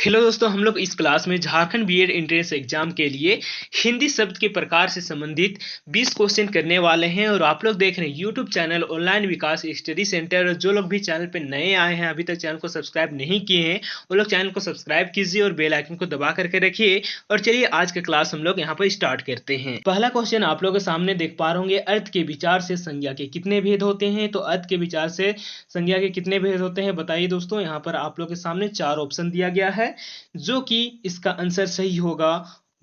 Hello दोस्तों, हम लोग इस क्लास में झारखंड बीएड एंट्रेंस एग्जाम के लिए हिंदी शब्द के प्रकार से संबंधित 20 क्वेश्चन करने वाले हैं। और आप लोग देख रहे हैं यूट्यूब चैनल ऑनलाइन विकास स्टडी सेंटर। और जो लोग भी चैनल पे नए आए हैं, अभी तक चैनल को सब्सक्राइब नहीं किए हैं, वो लोग चैनल को सब्सक्राइब कीजिए और बेल आइकन को दबा करके रखिए। और चलिए आज का क्लास हम लोग यहाँ पर स्टार्ट करते हैं। पहला क्वेश्चन आप लोग के सामने देख पा रहे होंगे, अर्थ के विचार से संज्ञा के कितने भेद होते हैं। तो अर्थ के विचार से संज्ञा के कितने भेद होते हैं बताइए दोस्तों। यहाँ पर आप लोग के सामने 4 ऑप्शन दिया गया है, जो कि इसका आंसर सही होगा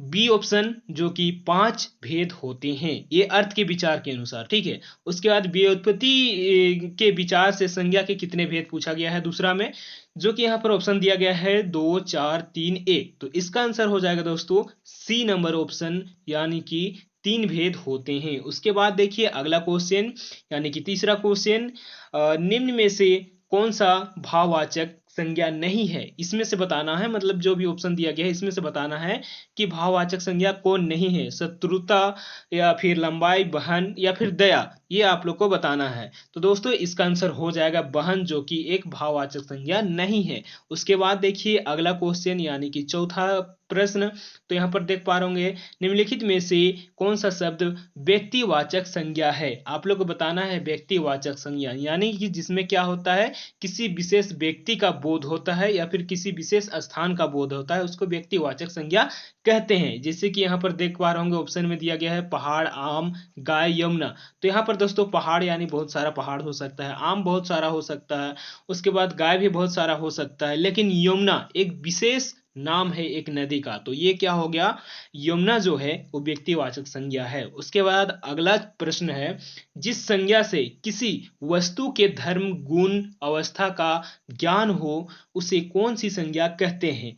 बी ऑप्शन, जो कि 5 भेद होते हैं ये अर्थ के विचार के अनुसार। ठीक है, उसके बाद व्युत्पत्ति के विचार से संज्ञा के कितने भेद पूछा गया है दूसरा में, जो कि यहाँ पर ऑप्शन दिया गया है 2, 4, 3, 1। तो इसका आंसर हो जाएगा दोस्तों सी नंबर ऑप्शन, यानी कि 3 भेद होते हैं। उसके बाद देखिए अगला क्वेश्चन, यानी कि तीसरा क्वेश्चन, निम्न में से कौन सा भाववाचक संज्ञा नहीं है, इसमें से बताना है। मतलब जो भी ऑप्शन दिया गया है इसमें से बताना है कि भाववाचक संज्ञा कौन नहीं है। शत्रुता या फिर लंबाई, बहन या फिर दया, ये आप लोग को बताना है। तो दोस्तों इसका आंसर हो जाएगा बहन, जो कि एक भाववाचक संज्ञा नहीं है। उसके बाद देखिए अगला क्वेश्चन, यानी कि चौथा प्रश्न। तो यहाँ पर देख पा रहे होंगे, निम्नलिखित में से कौन सा शब्द व्यक्तिवाचक संज्ञा है। आप लोग को बताना है व्यक्तिवाचक संज्ञा, यानी कि जिसमें क्या होता है, किसी विशेष व्यक्ति का बोध होता है या फिर किसी विशेष स्थान का बोध होता है, उसको व्यक्तिवाचक संज्ञा कहते हैं। जैसे कि यहाँ पर देख पा रहे होंगे ऑप्शन में दिया गया है पहाड़, आम, गाय, यमुना। तो यहाँ पर दोस्तों पहाड़ यानी बहुत सारा पहाड़ हो सकता है, आम बहुत सारा हो सकता है, उसके बाद गाय भी बहुत सारा हो सकता है, लेकिन यमुना एक विशेष नाम है एक नदी का। तो ये क्या हो गया, यमुना जो है वो व्यक्तिवाचक संज्ञा है। उसके बाद अगला प्रश्न है, जिस संज्ञा से किसी वस्तु के धर्म, गुण, अवस्था का ज्ञान हो, उसे कौन सी संज्ञा कहते हैं।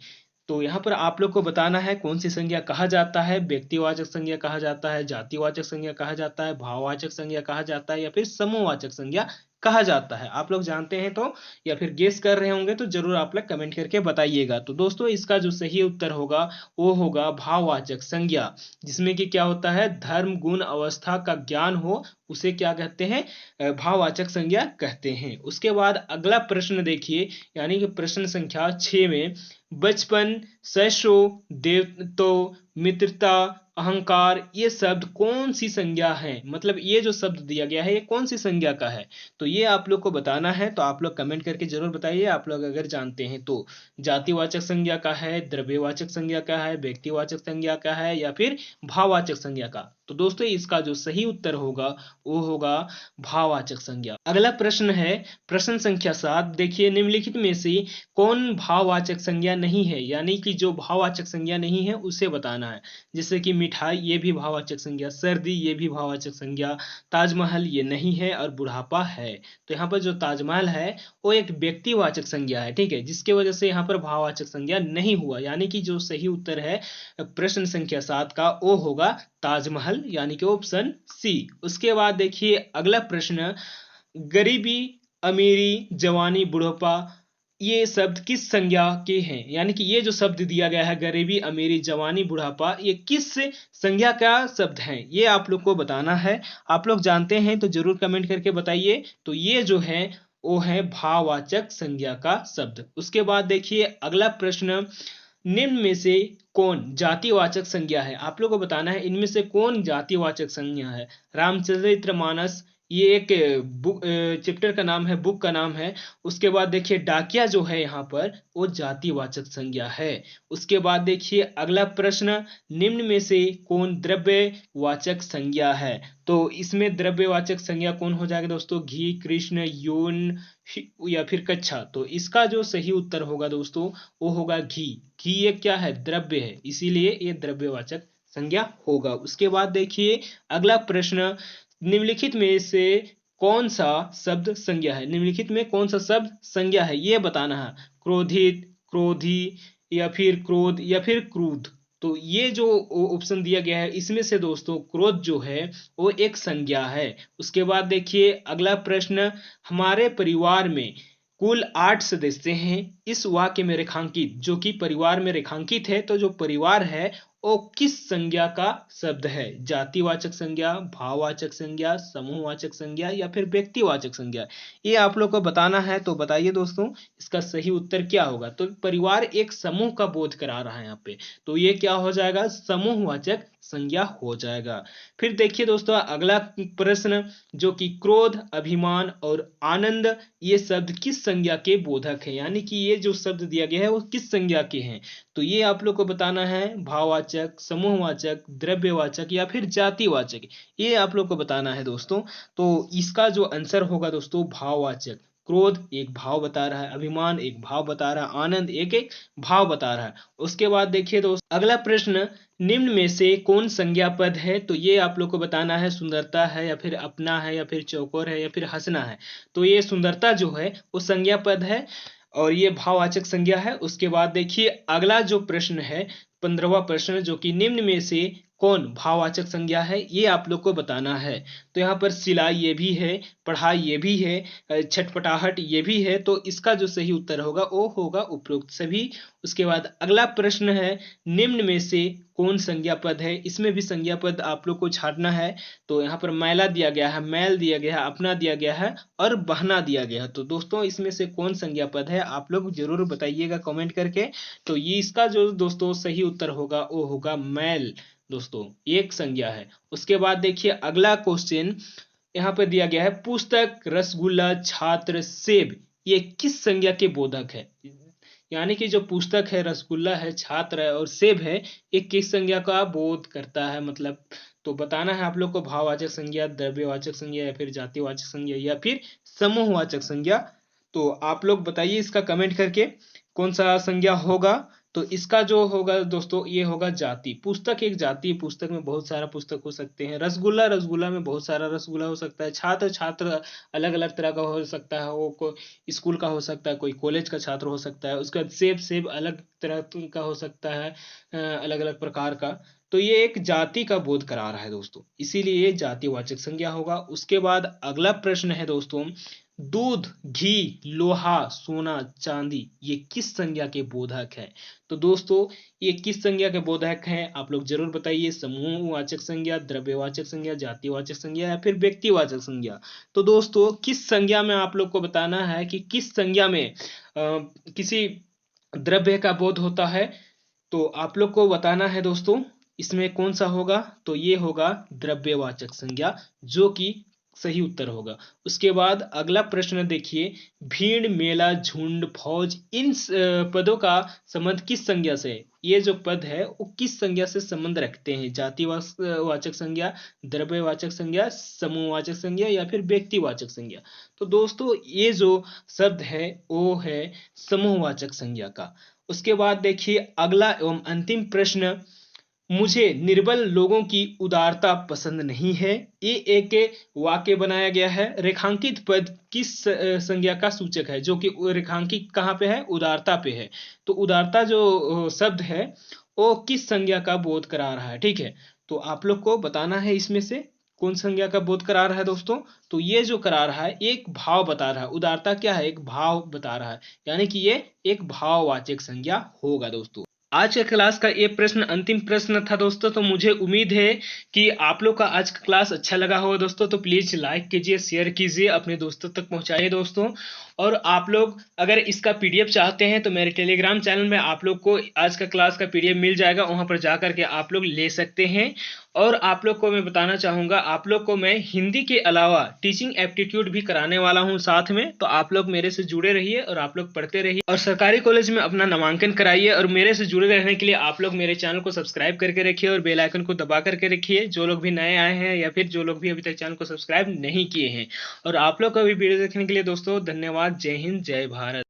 तो यहाँ पर आप लोग को बताना है कौन सी संज्ञा कहा जाता है। व्यक्तिवाचक संज्ञा कहा जाता है, जातिवाचक संज्ञा कहा जाता है, भाववाचक संज्ञा कहा जाता है, या फिर समूहवाचक संज्ञा कहा जाता है। आप लोग जानते हैं तो, या फिर गेस कर रहे होंगे तो जरूर आप लोग कमेंट करके बताइएगा। तो दोस्तों इसका जो सही उत्तर होगा वो होगा भाववाचक संज्ञा, जिसमें कि क्या होता है, धर्म, गुण, अवस्था का ज्ञान हो, उसे क्या कहते हैं, भाववाचक संज्ञा कहते हैं। उसके बाद अगला प्रश्न देखिए, यानी कि प्रश्न संख्या 6 में, बचपन, शैशव, देवत्व, मित्रता, अहंकार, ये शब्द कौन सी संज्ञा है। मतलब ये जो शब्द दिया गया है ये कौन सी संज्ञा का है, तो ये आप लोग को बताना है। तो आप लोग कमेंट करके जरूर बताइए, आप लोग अगर जानते हैं तो। जातिवाचक संज्ञा का है, द्रव्यवाचक संज्ञा का है, व्यक्तिवाचक संज्ञा का है, या फिर भाववाचक संज्ञा का। तो दोस्तों इसका जो सही उत्तर होगा वो होगा भाववाचक संज्ञा। अगला प्रश्न है प्रश्न संख्या 7। देखिए निम्नलिखित में से कौन भाववाचक संज्ञा नहीं है, यानी कि जो भाववाचक संज्ञा नहीं है उसे बताना है। जैसे कि मिठाई, ये भी भाववाचक संज्ञा, सर्दी, ये भी भाववाचक संज्ञा, ताजमहल ये नहीं है, और बुढ़ापा है। तो यहाँ पर जो ताजमहल है वो एक व्यक्तिवाचक संज्ञा है, ठीक है, जिसके वजह से यहाँ पर भाववाचक संज्ञा नहीं हुआ। यानी कि जो सही उत्तर है प्रश्न संख्या 7 का वो होगा ताजमहल, यानी कि ऑप्शन सी। उसके बाद देखिए अगला प्रश्न, गरीबी, अमीरी, जवानी, बुढ़ापा, ये शब्द किस संज्ञा के हैं। यानी कि ये जो शब्द दिया गया है गरीबी, अमीरी, जवानी, बुढ़ापा, ये किस संज्ञा का शब्द है, ये आप लोग को बताना है। आप लोग जानते हैं तो जरूर कमेंट करके बताइए। तो ये जो है वो है भाववाचक संज्ञा का शब्द। उसके बाद देखिए अगला प्रश्न, निम्न में से कौन जातिवाचक संज्ञा है। आप लोग को बताना है इनमें से कौन जातिवाचक संज्ञा है। रामचरितमानस, ये एक बुक, चैप्टर का नाम है, बुक का नाम है। उसके बाद देखिए डाकिया जो है यहाँ पर वो जातिवाचक संज्ञा है। उसके बाद देखिए अगला प्रश्न, निम्न में से कौन द्रव्यवाचक संज्ञा है। तो इसमें द्रव्यवाचक संज्ञा कौन हो जाएगा दोस्तों, घी, कृष्ण, यौन या फिर कच्छा। तो इसका जो सही उत्तर होगा दोस्तों वो होगा घी। घी ये क्या है, द्रव्य है, इसीलिए ये द्रव्यवाचक संज्ञा होगा। उसके बाद देखिए अगला प्रश्न, निम्नलिखित में से कौन सा शब्द संज्ञा है। निम्नलिखित में कौन सा शब्द संज्ञा है ये बताना है। क्रोधित, क्रोधी, या फिर क्रोध, या फिर क्रोध। तो ये जो ऑप्शन दिया गया है इसमें से दोस्तों क्रोध जो है वो एक संज्ञा है। उसके बाद देखिए अगला प्रश्न, हमारे परिवार में कुल 8 सदस्य हैं, इस वाक्य में रेखांकित, जो कि परिवार में रेखांकित है, तो जो परिवार है वो किस संज्ञा का शब्द है? जातिवाचक संज्ञा, भाववाचक संज्ञा, समूहवाचक संज्ञा या फिर व्यक्तिवाचक संज्ञा? ये आप लोग को बताना है, तो बताइए दोस्तों इसका सही उत्तर क्या होगा। तो परिवार एक समूह का बोध करा रहा है यहाँ पे, तो ये क्या हो जाएगा? समूहवाचक संज्ञा हो जाएगा। फिर देखिए दोस्तों अगला प्रश्न, जो कि क्रोध, अभिमान और आनंद, ये शब्द किस संज्ञा के बोधक है? यानी कि ये जो शब्द दिया गया है वो किस संज्ञा के हैं? तो ये आप लोग को बताना है, भाववाचक, समूहवाचक, द्रव्यवाचक या फिर जातिवाचक, ये आप लोग को बताना है दोस्तों। तो इसका जो आंसर होगा दोस्तों भाववाचक। क्रोध एक भाव बता रहा है, अभिमान एक भाव बता रहा है, आनंद एक एक भाव बता रहा है। उसके बाद देखिए दोस्तों अगला प्रश्न, निम्न में से कौन संज्ञा पद है? तो ये आप लोग को बताना है, सुंदरता है या फिर अपना है या फिर चौकोर है या फिर हंसना है। तो ये सुंदरता जो है वो संज्ञा पद है और ये भाववाचक संज्ञा है। उसके बाद देखिए अगला जो प्रश्न है 15वां प्रश्न, जो कि निम्न में से कौन भाववाचक संज्ञा है, ये आप लोग को बताना है। तो यहाँ पर सिलाई ये भी है, पढ़ाई ये भी है, छटपटाहट ये भी है, तो इसका जो सही उत्तर होगा वो होगा उपरोक्त सभी। उसके बाद अगला प्रश्न है, निम्न में से कौन संज्ञा पद है? इसमें भी संज्ञा पद आप लोग को छांटना है। तो यहाँ पर मैला दिया गया है, मैल दिया गया है, अपना दिया गया है और बहना दिया गया है। तो दोस्तों इसमें से कौन संज्ञा पद है आप लोग जरूर बताइएगा कमेंट करके। तो ये इसका जो दोस्तों सही उत्तर होगा वो होगा मैल, दोस्तों एक संज्ञा है। उसके बाद देखिए अगला क्वेश्चन यहाँ पर दिया गया है, पुस्तक, रसगुल्ला, छात्र, सेब, ये किस संज्ञा के बोधक है? यानी कि जो पुस्तक है, रसगुल्ला है, छात्र है और सेब है, ये किस संज्ञा का बोध करता है? मतलब तो बताना है आप लोग को, भाववाचक संज्ञा, द्रव्यवाचक संज्ञा या फिर जातिवाचक संज्ञा या फिर समूहवाचक संज्ञा। तो आप लोग बताइए इसका कमेंट करके कौन सा संज्ञा होगा। तो इसका जो होगा दोस्तों ये होगा जाति। पुस्तक एक जाति, पुस्तक में बहुत सारा पुस्तक हो सकते हैं। रसगुल्ला, रसगुल्ला में बहुत सारा रसगुल्ला हो सकता है। छात्र, छात्र अलग अलग तरह का हो सकता है, वो कोई स्कूल का हो सकता है, कोई कॉलेज का छात्र हो सकता है। उसके बाद सेब, सेब अलग तरह का हो सकता है, अलग अलग प्रकार का। तो ये एक जाति का बोध करा रहा है दोस्तों, इसीलिए ये जातिवाचक संज्ञा होगा। उसके बाद अगला प्रश्न है दोस्तों, दूध, घी, लोहा, सोना, चांदी, ये किस संज्ञा के बोधक है? तो दोस्तों ये किस संज्ञा के बोधक हैं आप लोग जरूर बताइए। समूहवाचक संज्ञा, द्रव्यवाचक संज्ञा, जातिवाचक संज्ञा या फिर व्यक्तिवाचक संज्ञा? तो दोस्तों किस संज्ञा में आप लोग को बताना है कि किस संज्ञा में किसी द्रव्य का बोध होता है, तो आप लोग को बताना है दोस्तों इसमें कौन सा होगा। तो ये होगा द्रव्यवाचक संज्ञा, जो कि सही उत्तर होगा। उसके बाद अगला प्रश्न देखिए, भीड़, मेला, झुंड, फौज, इन पदों का संबंध किस संज्ञा से है? ये जो पद है वो किस संज्ञा से संबंध रखते हैं? जातिवाचक संज्ञा, द्रव्यवाचक संज्ञा, समूहवाचक संज्ञा या फिर व्यक्तिवाचक संज्ञा? तो दोस्तों ये जो शब्द है वो है समूहवाचक संज्ञा का। उसके बाद देखिए अगला एवं अंतिम प्रश्न, मुझे निर्बल लोगों की उदारता पसंद नहीं है, ये एक वाक्य बनाया गया है। रेखांकित पद किस संज्ञा का सूचक है? जो कि रेखांकित कहाँ पे है? उदारता पे है। तो उदारता जो शब्द है वो किस संज्ञा का बोध करा रहा है? ठीक है, तो आप लोग को बताना है इसमें से कौन संज्ञा का बोध करा रहा है दोस्तों। तो ये जो करा रहा है एक भाव बता रहा है। उदारता क्या है? एक भाव बता रहा है, यानी कि ये एक भाववाचक संज्ञा होगा दोस्तों। आज के क्लास का ये प्रश्न अंतिम प्रश्न था दोस्तों। तो मुझे उम्मीद है कि आप लोग का आज का क्लास अच्छा लगा होगा दोस्तों। तो प्लीज लाइक कीजिए, शेयर कीजिए, अपने दोस्तों तक पहुंचाइए दोस्तों। और आप लोग अगर इसका पीडीएफ चाहते हैं तो मेरे टेलीग्राम चैनल में आप लोग को आज का क्लास का पीडीएफ मिल जाएगा, वहां पर जा करके आप लोग ले सकते हैं। और आप लोग को मैं बताना चाहूंगा, आप लोग को मैं हिंदी के अलावा टीचिंग एप्टीट्यूड भी कराने वाला हूं साथ में। तो आप लोग मेरे से जुड़े रहिए और आप लोग पढ़ते रहिए और सरकारी कॉलेज में अपना नामांकन कराइए। और मेरे से जुड़े रहने के लिए आप लोग मेरे चैनल को सब्सक्राइब करके रखिए और बेल आइकन को दबा करके रखिए, जो लोग भी नए आए हैं या फिर जो लोग भी अभी तक चैनल को सब्सक्राइब नहीं किए हैं। और आप लोग का भी वीडियो देखने के लिए दोस्तों धन्यवाद। जय हिंद, जय भारत।